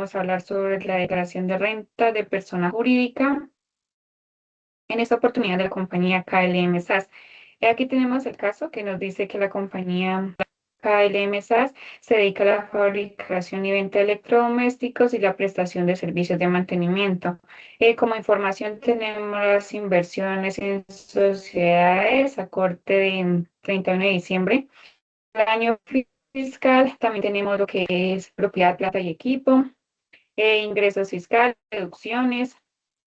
vamos a hablar sobre la declaración de renta de persona jurídica, en esta oportunidad de la compañía KLM SAS. Aquí tenemos el caso que nos dice que la compañía KLM SAS se dedica a la fabricación y venta de electrodomésticos y la prestación de servicios de mantenimiento. Como información tenemos las inversiones en sociedades a corte de 31 de diciembre. El año fiscal también tenemos lo que es propiedad, plata y equipo, ingresos fiscales, deducciones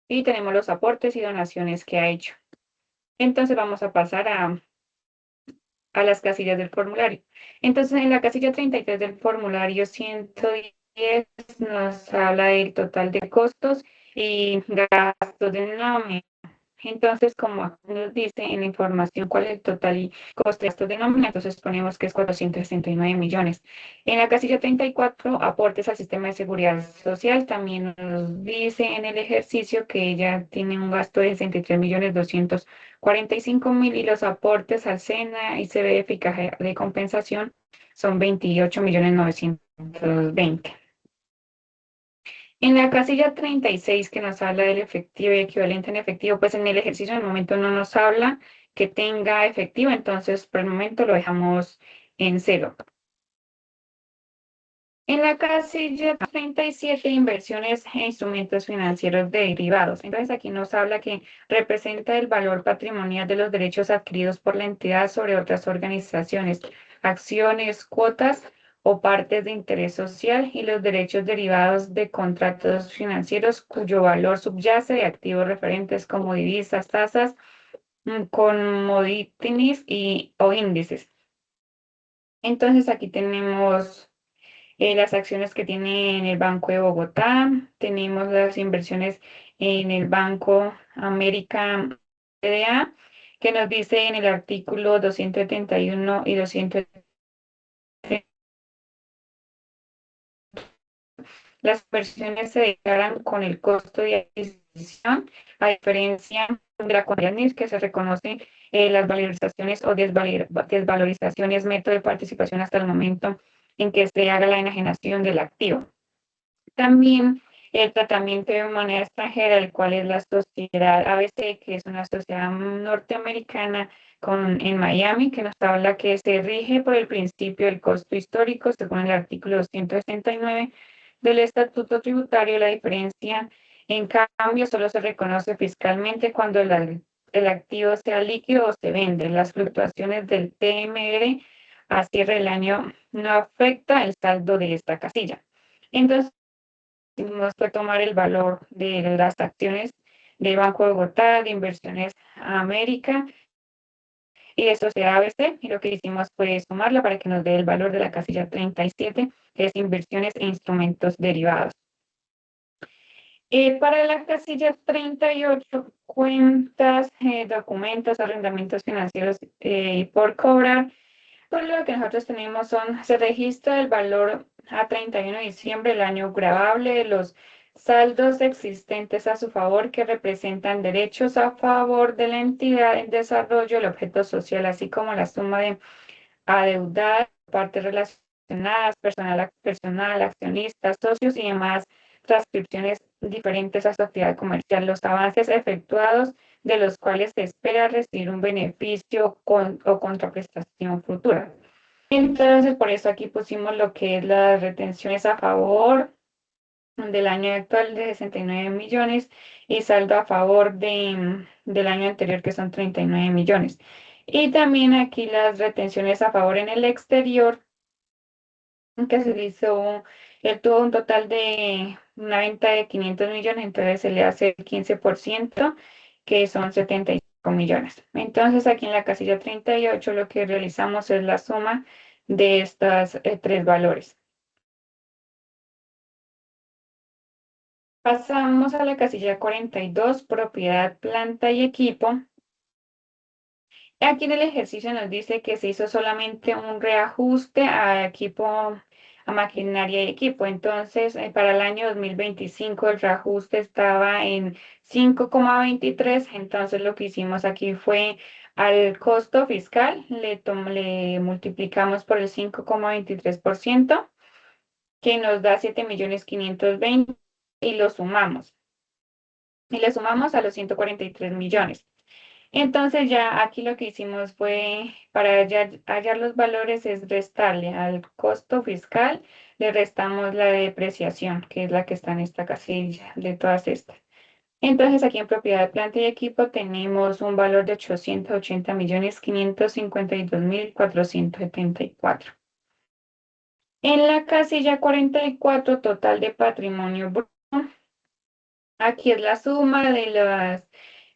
y tenemos los aportes y donaciones que ha hecho. Entonces vamos a pasar a las casillas del formulario. Entonces en la casilla 33 del formulario 110 nos habla del total de costos y gastos de nómina. Entonces, como nos dice en la información cuál es el total y costo de gastos de nómina, entonces ponemos que es 469 millones. En la casilla 34, aportes al sistema de seguridad social, también nos dice en el ejercicio que ella tiene un gasto de 63.245.000 y los aportes al SENA y CBF y caja de compensación son 28.920.000. En la casilla 36 que nos habla del efectivo y equivalente en efectivo, pues en el ejercicio en el momento no nos habla que tenga efectivo, entonces por el momento lo dejamos en cero. En la casilla 37, inversiones e instrumentos financieros derivados. Entonces aquí nos habla que representa el valor patrimonial de los derechos adquiridos por la entidad sobre otras organizaciones, acciones, cuotas o partes de interés social y los derechos derivados de contratos financieros cuyo valor subyace de activos referentes como divisas, tasas, commodities o índices. Entonces aquí tenemos las acciones que tiene en el Banco de Bogotá, tenemos las inversiones en el Banco América CDA, que nos dice en el artículo 271 y 230, las inversiones se declaran con el costo de adquisición, a diferencia de la cuantía que se reconoce las valorizaciones o desvalorizaciones, método de participación hasta el momento en que se haga la enajenación del activo. También el tratamiento de moneda extranjera, el cual es la sociedad ABC, que es una sociedad norteamericana en Miami, que nos habla que se rige por el principio del costo histórico, según el artículo 269 del Estatuto Tributario. La diferencia, en cambio, solo se reconoce fiscalmente cuando el activo sea líquido o se vende. Las fluctuaciones del TMR a cierre del año no afecta el saldo de esta casilla. Entonces, nos puede tomar el valor de las acciones del Banco de Bogotá, de Inversiones América y de Sociedad ABC, y lo que hicimos fue sumarla para que nos dé el valor de la casilla 37, que es inversiones e instrumentos derivados. Para la casilla 38, cuentas, documentos, arrendamientos financieros por cobrar, pues lo que nosotros tenemos se registra el valor a 31 de diciembre del año gravable de los saldos existentes a su favor que representan derechos a favor de la entidad en desarrollo, el objeto social, así como la suma de adeudadas, partes relacionadas, personal, accionistas, socios y demás transcripciones diferentes a su actividad comercial, los avances efectuados de los cuales se espera recibir un beneficio o contraprestación futura. Entonces, por eso aquí pusimos lo que es las retenciones a favor del año actual de 69 millones y saldo a favor del año anterior que son 39 millones. Y también aquí las retenciones a favor en el exterior, que se le hizo, él tuvo un total de una venta de 500 millones, entonces se le hace el 15%, que son 75 millones. Entonces aquí en la casilla 38 lo que realizamos es la suma de estos tres valores. Pasamos a la casilla 42, propiedad, planta y equipo. Aquí en el ejercicio nos dice que se hizo solamente un reajuste a equipo, a maquinaria y equipo. Entonces, para el año 2025 el reajuste estaba en 5,23. Entonces, lo que hicimos aquí fue al costo fiscal, le multiplicamos por el 5,23%, que nos da 7.520.000 y lo sumamos. Y le sumamos a los 143 millones. Entonces ya aquí lo que hicimos fue, para hallar los valores, es restarle al costo fiscal, le restamos la depreciación, que es la que está en esta casilla de todas estas. Entonces aquí en propiedad de planta y equipo tenemos un valor de 880.552.474. En la casilla 44, total de patrimonio bruto, aquí es la suma de las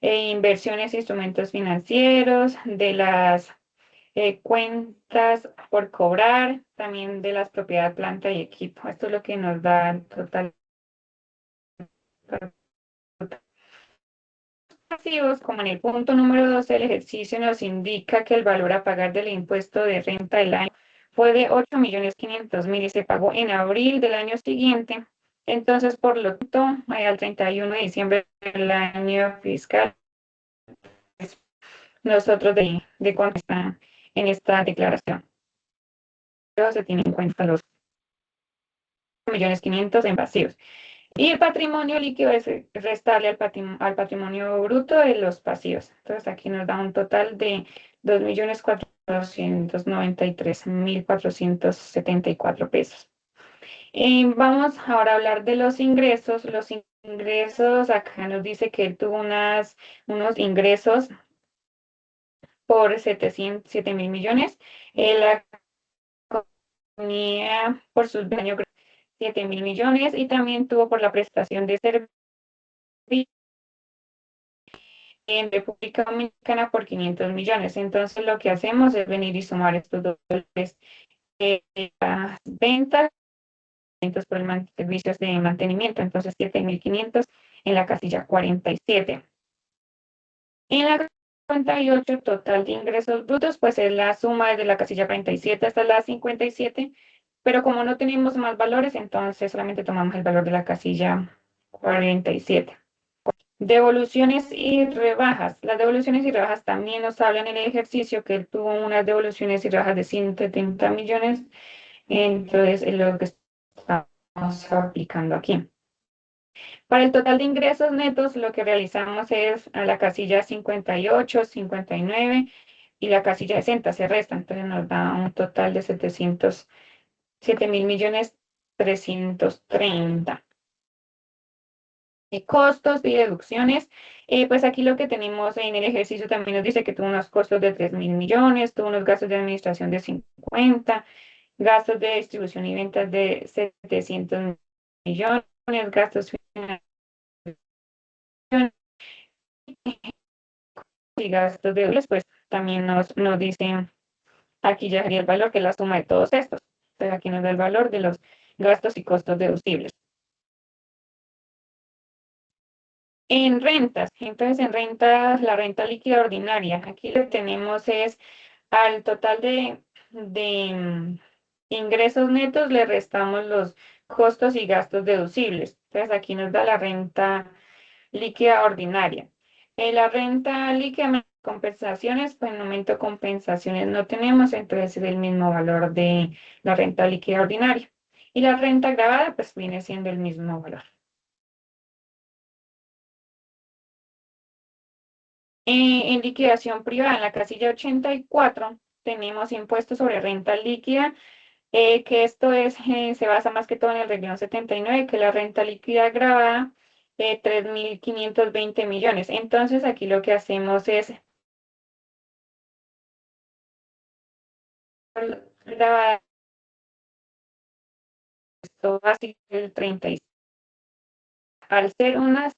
inversiones e instrumentos financieros, de las cuentas por cobrar, también de las propiedades, planta y equipo. Esto es lo que nos da el total. Pasivos, como en el punto número 12 el ejercicio nos indica que el valor a pagar del impuesto de renta del año fue de 8.500.000 y se pagó en abril del año siguiente. Entonces, por lo tanto, al 31 de diciembre del año fiscal, nosotros de cuánto está en esta declaración. Pero se tienen en cuenta los 1.500.000 en pasivos. Y el patrimonio líquido es restarle al patrimonio bruto de los pasivos. Entonces aquí nos da un total de 2.493.474 pesos. Vamos ahora a hablar de los ingresos. Los ingresos, acá nos dice que él tuvo unos ingresos por 7.000 millones. La compañía por sus años 7.000 millones y también tuvo por la prestación de servicios en República Dominicana por 500 millones. Entonces lo que hacemos es venir y sumar estos dos valores, las ventas por el servicios de mantenimiento. Entonces 7.500 en la casilla 47. En la 58 total de ingresos brutos, pues es la suma desde la casilla 47 hasta la 57, pero como no tenemos más valores, entonces solamente tomamos el valor de la casilla 47. Devoluciones y rebajas. Las devoluciones y rebajas también nos hablan en el ejercicio que él tuvo unas devoluciones y rebajas de 170 millones. Entonces, es lo que estamos aplicando aquí. Para el total de ingresos netos, lo que realizamos es a la casilla 58, 59 y la casilla 60 se resta. Entonces, nos da un total de 7.000.330.000. Costos y deducciones, pues aquí lo que tenemos en el ejercicio también nos dice que tuvo unos costos de 3.000 millones, tuvo unos gastos de administración de 50, gastos de distribución y ventas de 700 millones, gastos financieros y gastos de dobles, pues también nos dicen, aquí ya sería el valor que es la suma de todos estos. Entonces aquí nos da el valor de los gastos y costos deducibles. En rentas, entonces en rentas, la renta líquida ordinaria, aquí lo que tenemos es al total de ingresos netos le restamos los costos y gastos deducibles. Entonces aquí nos da la renta líquida ordinaria. La renta líquida compensaciones, pues en el momento compensaciones no tenemos, entonces es el mismo valor de la renta líquida ordinaria. Y la renta gravada, pues viene siendo el mismo valor. En liquidación privada, en la casilla 84, tenemos impuestos sobre renta líquida, que esto se basa más que todo en el renglón 79, que la renta líquida grabada, 3.520 millones. Entonces, aquí lo que hacemos es grabar esto así el 36. Al ser unas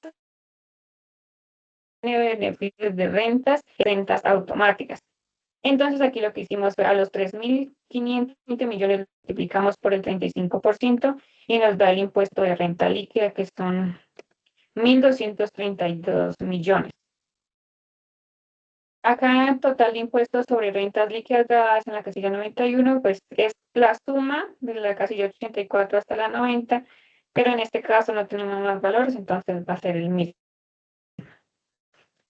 beneficios de rentas automáticas. Entonces aquí lo que hicimos fue a los 3.520 millones lo multiplicamos por el 35% y nos da el impuesto de renta líquida, que son 1.232 millones. Acá en total de impuestos sobre rentas líquidas grabadas en la casilla 91, pues es la suma de la casilla 84 hasta la 90, pero en este caso no tenemos más valores, entonces va a ser el mismo.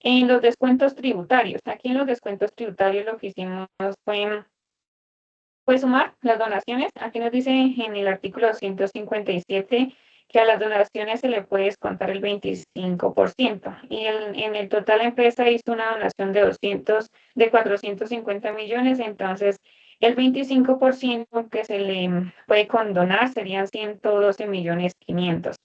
En los descuentos tributarios, aquí en los descuentos tributarios lo que hicimos fue puede sumar las donaciones. Aquí nos dice en el artículo 157 que a las donaciones se le puede descontar el 25%. Y en el total la empresa hizo una donación de 450 millones, entonces el 25% que se le puede condonar serían 112 millones 500.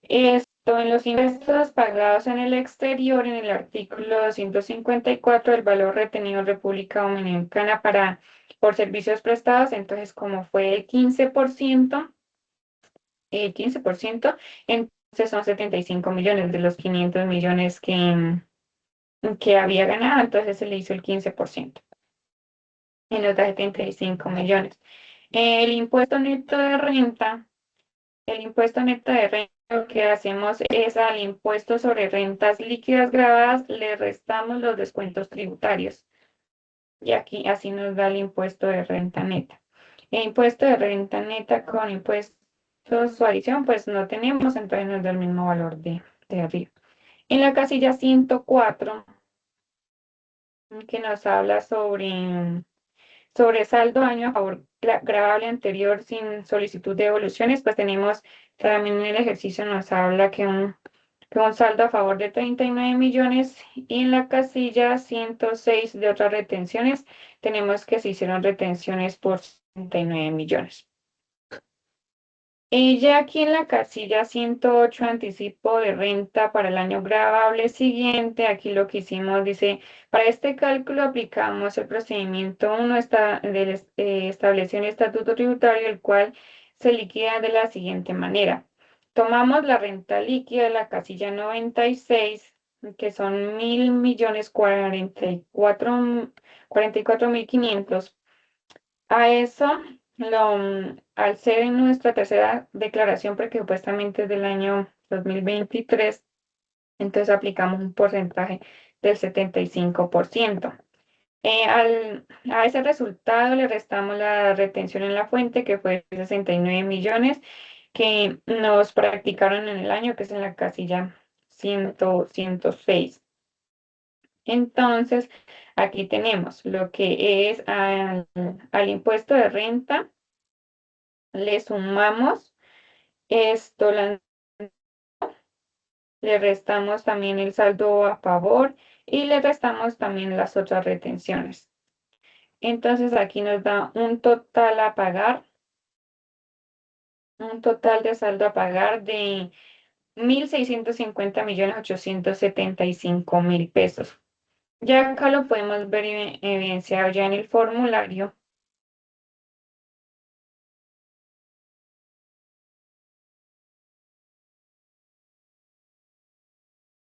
Esto en los impuestos pagados en el exterior, en el artículo 154, el valor retenido en República Dominicana por servicios prestados, entonces como fue el 15%, entonces son 75 millones de los 500 millones que había ganado, entonces se le hizo el 15% en los 75 millones. El impuesto neto de renta. El impuesto neto de renta, lo que hacemos es al impuesto sobre rentas líquidas grabadas, le restamos los descuentos tributarios. Y aquí así nos da el impuesto de renta neta. El impuesto de renta neta con impuestos su adición, pues no tenemos, entonces nos da el mismo valor de arriba. En la casilla 104, que nos habla sobre saldo año a favor gravable anterior sin solicitud de devoluciones, pues tenemos también en el ejercicio nos habla que un saldo a favor de 39 millones y en la casilla 106 de otras retenciones tenemos que se hicieron retenciones por 39 millones. Ya aquí en la casilla 108, anticipo de renta para el año gravable siguiente, aquí lo que hicimos dice, para este cálculo aplicamos el procedimiento 1 establecido en el estatuto tributario, el cual se liquida de la siguiente manera. Tomamos la renta líquida de la casilla 96, que son 1.000 millones 44.500. A eso, al ser en nuestra tercera declaración, porque supuestamente es del año 2023, entonces aplicamos un porcentaje del 75%. A ese resultado le restamos la retención en la fuente, que fue 69 millones, que nos practicaron en el año, que es en la casilla 106. Entonces, aquí tenemos lo que es al impuesto de renta, le sumamos esto, le restamos también el saldo a favor y le restamos también las otras retenciones. Entonces, aquí nos da un total a pagar, un total de saldo a pagar de 1.650.875.000 pesos. Ya acá lo podemos ver evidenciado ya en el formulario.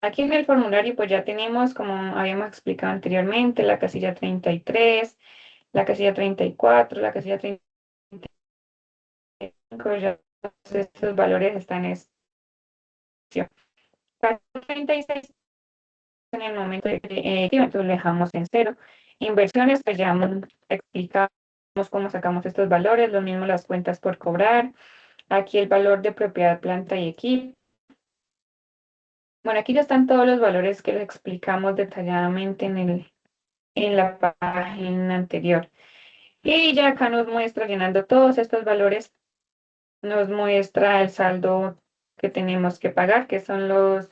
Aquí en el formulario pues ya tenemos, como habíamos explicado anteriormente, la casilla 33, la casilla 34, la casilla 35, ya estos valores están en excepción. Casilla 36 en el momento de entonces lo dejamos en cero. Inversiones, pues ya explicamos cómo sacamos estos valores, lo mismo las cuentas por cobrar. Aquí el valor de propiedad, planta y equipo. Bueno, aquí ya están todos los valores que les explicamos detalladamente en la página anterior. Y ya acá nos muestra, llenando todos estos valores, nos muestra el saldo que tenemos que pagar, que son los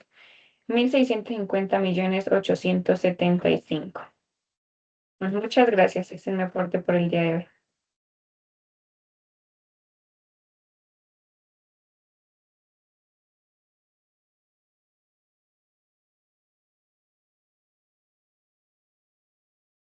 1.650.875. Muchas gracias, ese es mi aporte por el día de hoy.